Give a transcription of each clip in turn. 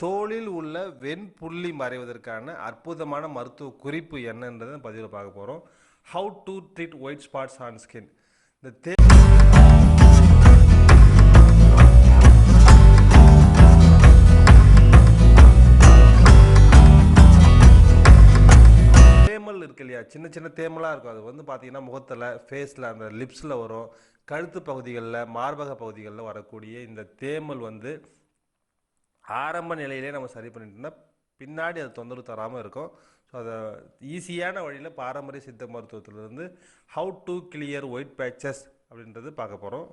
தோலில் உள்ள வெண்புள்ளி மறைவதற்கான அற்புதமான மருத்துவ குறிப்பு என்னன்றதை பதிவில் பார்க்க போகிறோம். How to treat white spots on skin. இந்த தேமல் இருக்கு இல்லையா, சின்ன சின்ன தேமலாக இருக்கும். அது வந்து பார்த்தீங்கன்னா முகத்தில், ஃபேஸில், அந்த லிப்ஸில் வரும், கழுத்து பகுதிகளில், மார்பக பகுதிகளில் வரக்கூடிய இந்த தேமல் வந்து ஆரம்ப நிலையிலே நம்ம சரி பண்ணிட்டு இருந்தால் பின்னாடி அது தொந்தரவு தராமல் இருக்கும். ஸோ அதை ஈஸியான வழியில் பாரம்பரிய சித்த மருத்துவத்திலிருந்து how to clear white patches அப்படின்றது பார்க்க போகிறோம்.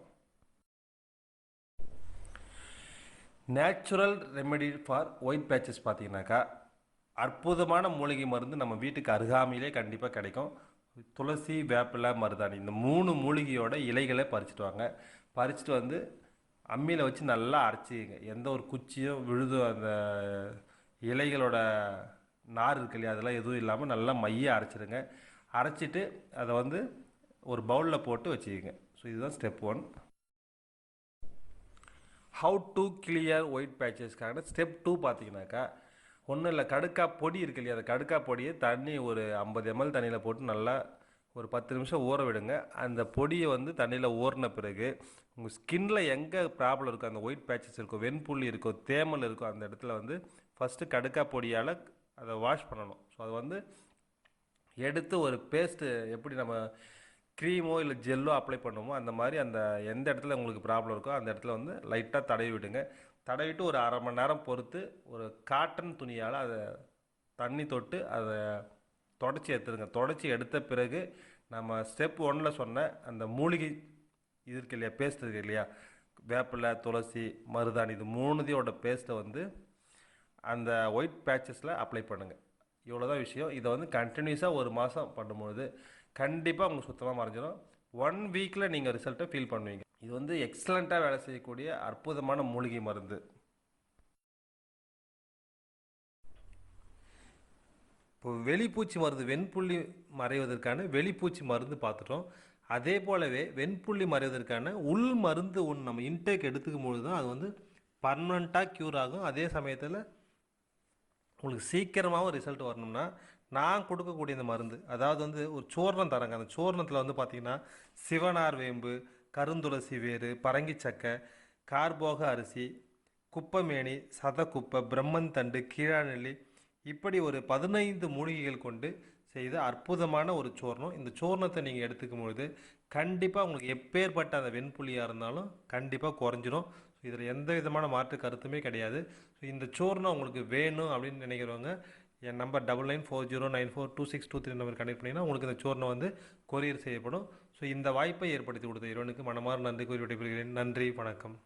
Natural remedy for white patches பார்த்தீங்கன்னாக்கா, அற்புதமான மூலிகை மருந்து நம்ம வீட்டுக்கு அருகாமையிலே கண்டிப்பாக கிடைக்கும். துளசி, வேப்பிலை, மருதாணி, இந்த 3 மூலிகையோட இலைகளை பறிச்சுட்டு வாங்க. பறிச்சுட்டு வந்து அம்மியில் வச்சு நல்லா அரைச்சிங்க. எந்த ஒரு குச்சியோ விழுதோ அந்த இலைகளோட நார் இருக்கு இல்லையா, அதெல்லாம் எதுவும் இல்லாமல் நல்லா மைய அரைச்சிடுங்க. அரைச்சிட்டு அதை வந்து ஒரு பவுலில் போட்டு வச்சுக்கோங்க. ஸோ இதுதான் step 1. How to clear white பேச்சஸ்க்கான ஸ்டெப் 2 பார்த்தீங்கன்னாக்கா, ஒன்றும் இல்லை, கடுக்கா பொடி இருக்கு இல்லையா, அந்த கடுக்கா பொடியை தண்ணி ஒரு 50 ml தண்ணியில் போட்டு நல்லா ஒரு 10 நிமிஷம் ஊற விடுங்க. அந்த பொடியை வந்து தண்ணியில் ஊறின பிறகு உங்கள் ஸ்கின்னில் எங்கே ப்ராப்ளம் இருக்கோ, அந்த ஒயிட் பேச்சஸ் இருக்கும், வெண்புள்ளி இருக்கும், தேமல் இருக்கும், அந்த இடத்துல வந்து ஃபஸ்ட்டு கடுக்கா பொடியால் அதை வாஷ் பண்ணணும். ஸோ அது வந்து எடுத்து ஒரு பேஸ்ட்டு, எப்படி நம்ம க்ரீமோ இல்லை ஜெல்லோ அப்ளை பண்ணுவோமோ அந்த மாதிரி அந்த எந்த இடத்துல உங்களுக்கு ப்ராப்ளம் இருக்கோ அந்த இடத்துல வந்து லைட்டாக தடவி விடுங்க. தடவிட்டு ஒரு அரை மணி நேரம் பொறுத்து ஒரு காட்டன் துணியால் அதை தண்ணி தொட்டு அதை தொடச்சி எடுத்துடுங்க. தொடச்சி எடுத்த பிறகு நம்ம ஸ்டெப் 1ல் சொன்ன அந்த மூலிகை இது இருக்கு இல்லையா, பேஸ்ட் இருக்கு இல்லையா, வேப்பிலை, துளசி, மருதாணி, இது 3ோட பேஸ்ட்டை வந்து அந்த ஒயிட் பேச்சஸில் அப்ளை பண்ணுங்கள். இவ்வளோ தான் விஷயம். இதை வந்து கண்டினியூஸாக ஒரு மாதம் பண்ணும்பொழுது கண்டிப்பாக உங்களுக்கு சுத்தமாக மறைஞ்சிடும். 1 வீக்கில் நீங்கள் ரிசல்ட்டை ஃபீல் பண்ணுவீங்க. இது வந்து எக்ஸலண்ட்டாக வேலை செய்யக்கூடிய அற்புதமான மூலிகை மருந்து. இப்போ வெளிப்பூச்சி மருந்து, வெண்புள்ளி மறைவதற்கான வெளிப்பூச்சி மருந்து பார்த்துட்டோம். அதே போலவே வெண்புள்ளி மறைவதற்கான உள் மருந்து ஒன்று நம்ம இன்டேக் எடுத்துக்கும் பொழுது தான் அது வந்து பர்மனண்ட்டாக க்யூர் ஆகும். அதே சமயத்தில் உங்களுக்கு சீக்கிரமாகவும் ரிசல்ட் வரணும்னா நான் கொடுக்கக்கூடிய இந்த மருந்து, அதாவது வந்து ஒரு சூர்ணம் தரங்க. அந்த சூர்ணத்தில் வந்து பார்த்திங்கன்னா சிவனார் வேம்பு, கருந்துளசி வேறு, பரங்கிச்சக்கை, கார்போக அரிசி, குப்பைமேனி, சதக்குப்பை, பிரம்மன் தண்டு, கீழாநெல்லி, இப்படி ஒரு 15 மூலிகைகள் கொண்டு செய்த அற்புதமான ஒரு சூர்ணம். இந்த சூர்ணத்தை நீங்கள் எடுத்துக்கும் பொழுது கண்டிப்பாக உங்களுக்கு எப்பேற்பட்ட அந்த வெண்புள்ளியாக இருந்தாலும் கண்டிப்பாக குறைஞ்சிடும். இதில் எந்த விதமான மாற்று கருத்துமே கிடையாது. ஸோ இந்த சூர்ணம் உங்களுக்கு வேணும் அப்படின்னு நினைக்கிறவங்க என் நம்பர் 9940942623 நம்பர் கனெக்ட் பண்ணிங்கன்னா உங்களுக்கு இந்த சூர்ணம் வந்து கொரியர் செய்யப்படும். ஸோ இந்த வாய்ப்பை ஏற்படுத்தி கொடுத்த இறைவனுக்கு மனமார்ந்த நன்றி கூறி விடைபெறுகிறேன். நன்றி, வணக்கம்.